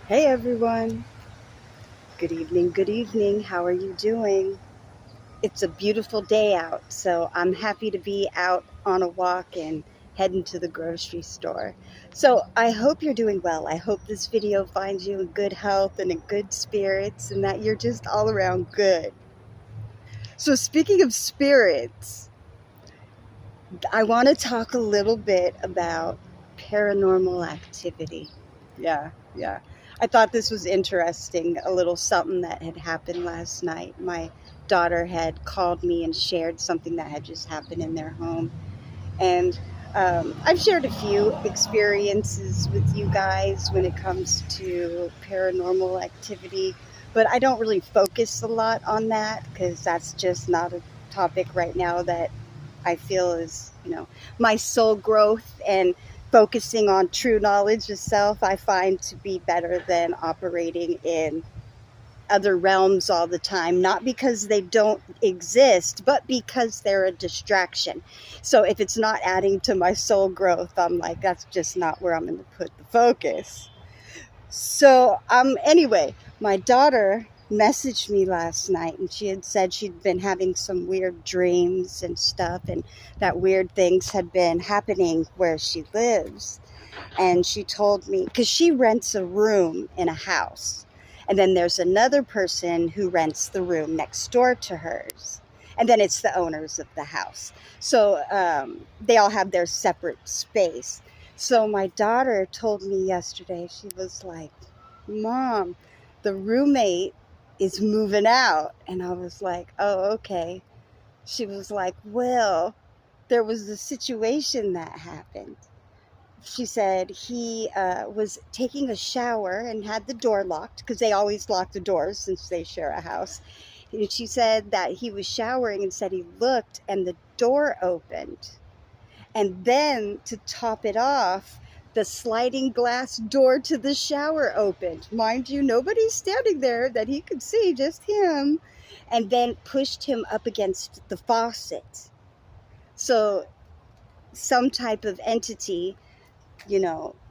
Hey everyone, good evening, good evening. How are you doing? It's a beautiful day out, so I'm happy to be out on a walk and heading to the grocery store. So I hope you're doing well. I hope this video finds you in good health and in good spirits and that you're just all around good. So speaking of spirits, I want to talk a little bit about paranormal activity. Yeah. I thought this was interesting, a little something that had happened last night. My daughter had called me and shared something that had just happened in their home. And I've shared a few experiences with you guys when it comes to paranormal activity, but I don't really focus a lot on that because that's just not a topic right now that I feel is, my soul growth and focusing on true knowledge of self, I find to be better than operating in other realms all the time, not because they don't exist, but because they're a distraction. So if it's not adding to my soul growth, I'm like, that's just not where I'm going to put the focus. So, anyway, my daughter messaged me last night and she had said she'd been having some weird dreams and stuff, and that weird things had been happening where she lives. And she told me, because she rents a room in a house, and then there's another person who rents the room next door to hers. And then it's the owners of the house. So they all have their separate space. So my daughter told me yesterday, she was like, Mom, the roommate is moving out. And I was like, oh, okay. She was like, well, there was a situation that happened. She said he was taking a shower and had the door locked because they always lock the doors since they share a house. And she said that he was showering and said he looked and the door opened. And then to top it off, the sliding glass door to the shower opened. Mind you, nobody's standing there that he could see, just him. And then pushed him up against the faucet. So some type of entity,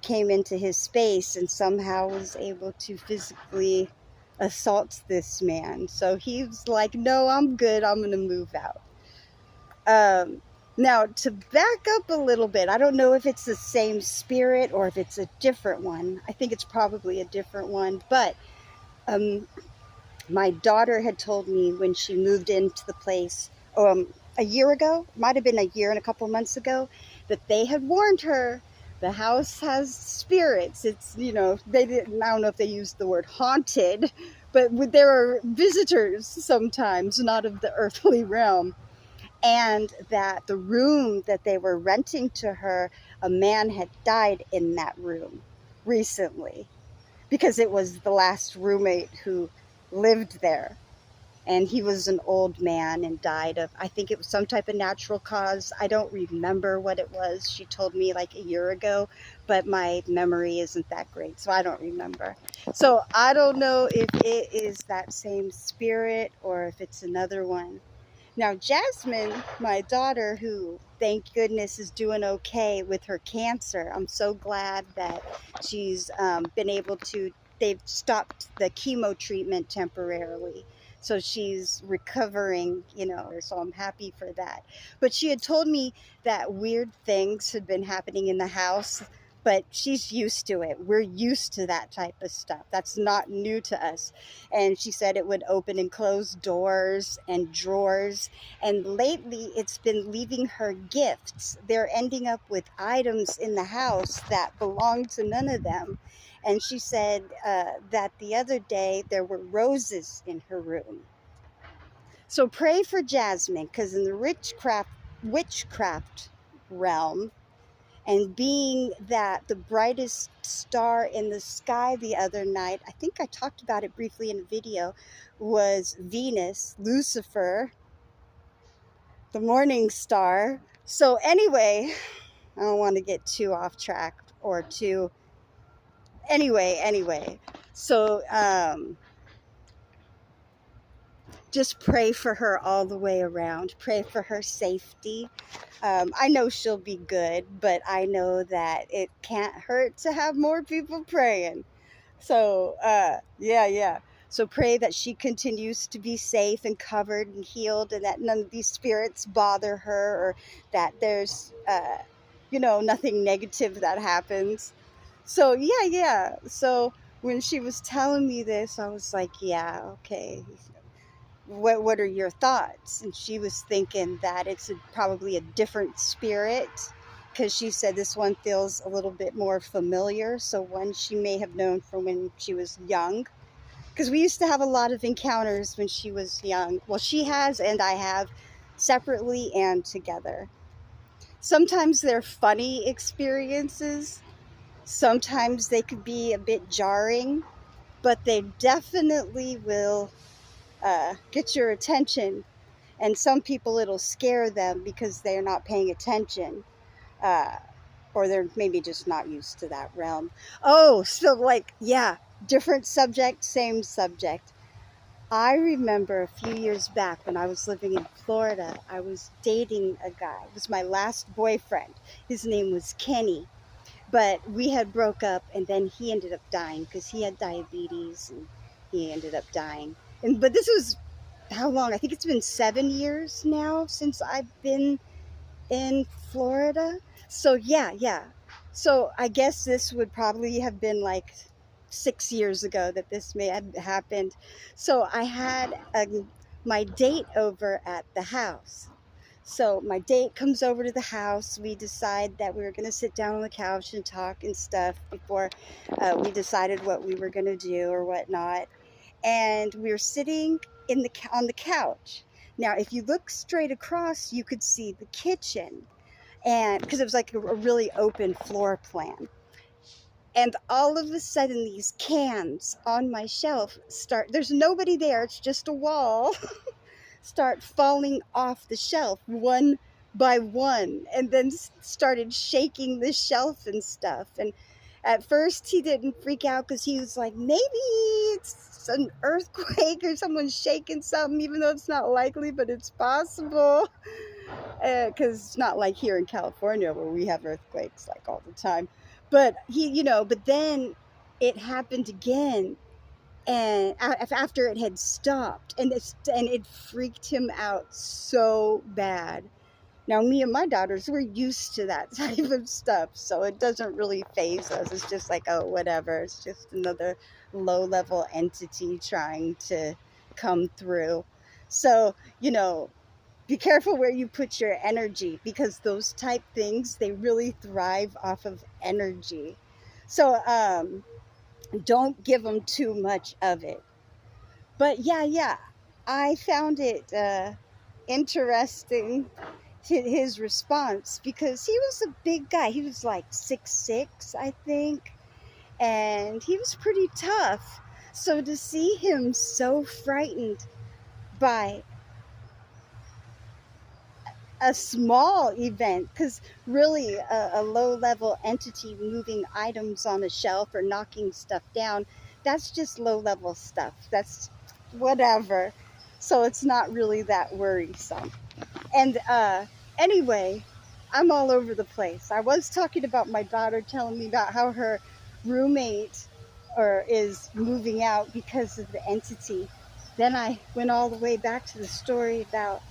came into his space and somehow was able to physically assault this man. So he was like, no, I'm good. I'm going to move out. Now, to back up a little bit, I don't know if it's the same spirit or if it's a different one. I think it's probably a different one. But um, my daughter had told me when she moved into the place a year ago, might have been a year and a couple months ago, that they had warned her the house has spirits. It's, they didn't, I don't know if they used the word haunted, but there are visitors sometimes, not of the earthly realm. And that the room that they were renting to her, a man had died in that room recently because it was the last roommate who lived there. And he was an old man and died of, I think it was some type of natural cause. I don't remember what it was. She told me like a year ago, but my memory isn't that great, so I don't remember. So I don't know if it is that same spirit or if it's another one. Now, Jasmine, my daughter, who thank goodness is doing okay with her cancer, I'm so glad that she's been able to, they've stopped the chemo treatment temporarily. So she's recovering, so I'm happy for that. But she had told me that weird things had been happening in the house, but she's used to it. We're used to that type of stuff. That's not new to us. And she said it would open and close doors and drawers. And lately, it's been leaving her gifts. They're ending up with items in the house that belong to none of them. And she said that the other day there were roses in her room. So pray for Jasmine, because in the witchcraft realm, and being that the brightest star in the sky the other night, I think I talked about it briefly in a video, was Venus, Lucifer, the morning star. So anyway, I don't want to get too off track or too, anyway. So just pray for her all the way around. Pray for her safety. I know she'll be good, but I know that it can't hurt to have more people praying. So, yeah, yeah. So pray that she continues to be safe and covered and healed, and that none of these spirits bother her, or that there's, nothing negative that happens. So, yeah, yeah. So when she was telling me this, I was like, yeah, okay. What are your thoughts? And she was thinking that it's probably a different spirit, because she said this one feels a little bit more familiar. So one she may have known from when she was young, because we used to have a lot of encounters when she was young. Well, she has, and I have, separately and together. Sometimes they're funny experiences, sometimes they could be a bit jarring, but they definitely will get your attention. And some people, it'll scare them because they're not paying attention, uh, or they're maybe just not used to that realm. Oh, so like, yeah, different subject, same subject. I remember a few years back when I was living in Florida, I was dating a guy. It was my last boyfriend. His name was Kenny. But we had broke up, and then he ended up dying because he had diabetes, and he ended up dying. And but this was how long? I think it's been 7 years now since I've been in Florida. So yeah, yeah. So I guess this would probably have been like 6 years ago that this may have happened. So I had my date over at the house. So my date comes over to the house. We decide that we were going to sit down on the couch and talk and stuff before we decided what we were going to do or whatnot. And we were sitting on the couch. Now, if you look straight across, you could see the kitchen, and because it was like a really open floor plan. And all of a sudden, these cans on my shelf start. There's nobody there. It's just a wall. Start falling off the shelf one by one, and then started shaking the shelf and stuff. And at first he didn't freak out because he was like, maybe it's an earthquake or someone shaking something, even though it's not likely, but it's possible. Because it's not like here in California where we have earthquakes like all the time. But but then it happened again, and after it had stopped, and it freaked him out so bad. Now me and my daughters, we're used to that type of stuff, so it doesn't really faze us. It's just like, oh, whatever, it's just another low level entity trying to come through. So be careful where you put your energy, because those type things, they really thrive off of energy. So don't give them too much of it. But yeah, yeah, I found it interesting, his response, because he was a big guy. He was like 6'6", I think, and he was pretty tough. So to see him so frightened by a small event, because really a low level entity moving items on a shelf or knocking stuff down, that's just low level stuff. That's whatever. So it's not really that worrisome. And anyway, I'm all over the place. I was talking about my daughter telling me about how her roommate or is moving out because of the entity. Then I went all the way back to the story about,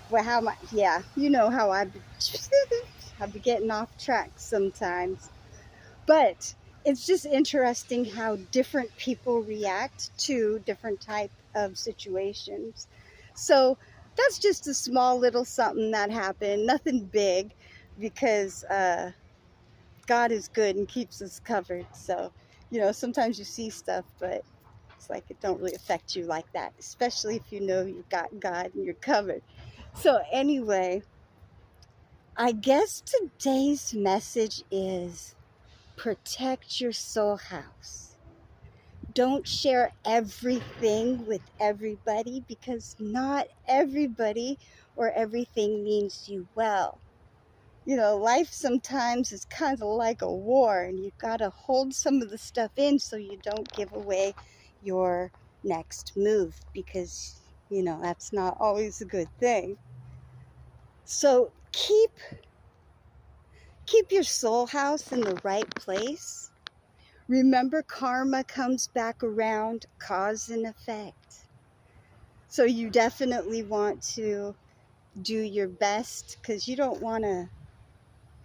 well, how my, yeah, you know how I'd be getting off track sometimes. But it's just interesting how different people react to different type of situations. So that's just a small little something that happened, nothing big, because God is good and keeps us covered. So sometimes you see stuff, but it's like it don't really affect you like that, especially if you know you've got God and you're covered. So anyway, I guess today's message is protect your soul house. Don't share everything with everybody, because not everybody or everything means you well. Life sometimes is kind of like a war, and you've got to hold some of the stuff in so you don't give away your next move, because that's not always a good thing. So keep your soul house in the right place. Remember, karma comes back around, cause and effect. So you definitely want to do your best, because you don't want to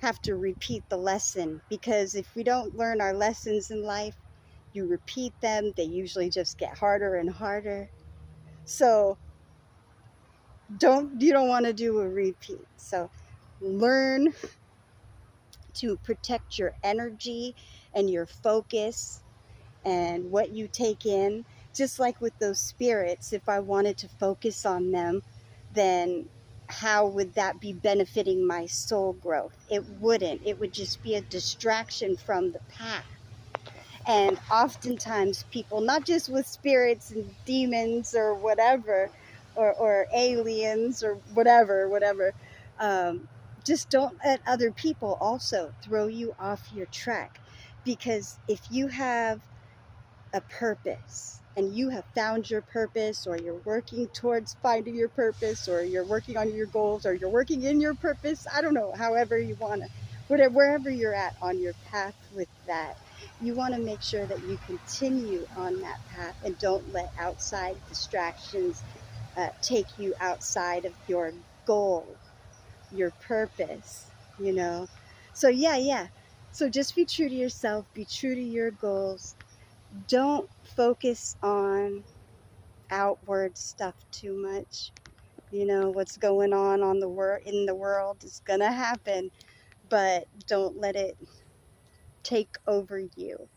have to repeat the lesson, because if we don't learn our lessons in life, you repeat them, they usually just get harder and harder. So you don't want to do a repeat. So learn to protect your energy and your focus and what you take in. Just like with those spirits, if I wanted to focus on them, then how would that be benefiting my soul growth? It wouldn't. It would just be a distraction from the path. And oftentimes people, not just with spirits and demons or whatever, or aliens or whatever, just don't let other people also throw you off your track. Because if you have a purpose and you have found your purpose, or you're working towards finding your purpose, or you're working on your goals, or you're working in your purpose, I don't know, however you want to, whatever, wherever you're at on your path with that, you want to make sure that you continue on that path and don't let outside distractions take you outside of your goal, your purpose, you know. So yeah, so just be true to yourself, be true to your goals. Don't focus on outward stuff too much. You know, what's going on in the world is gonna happen, but don't let it take over you.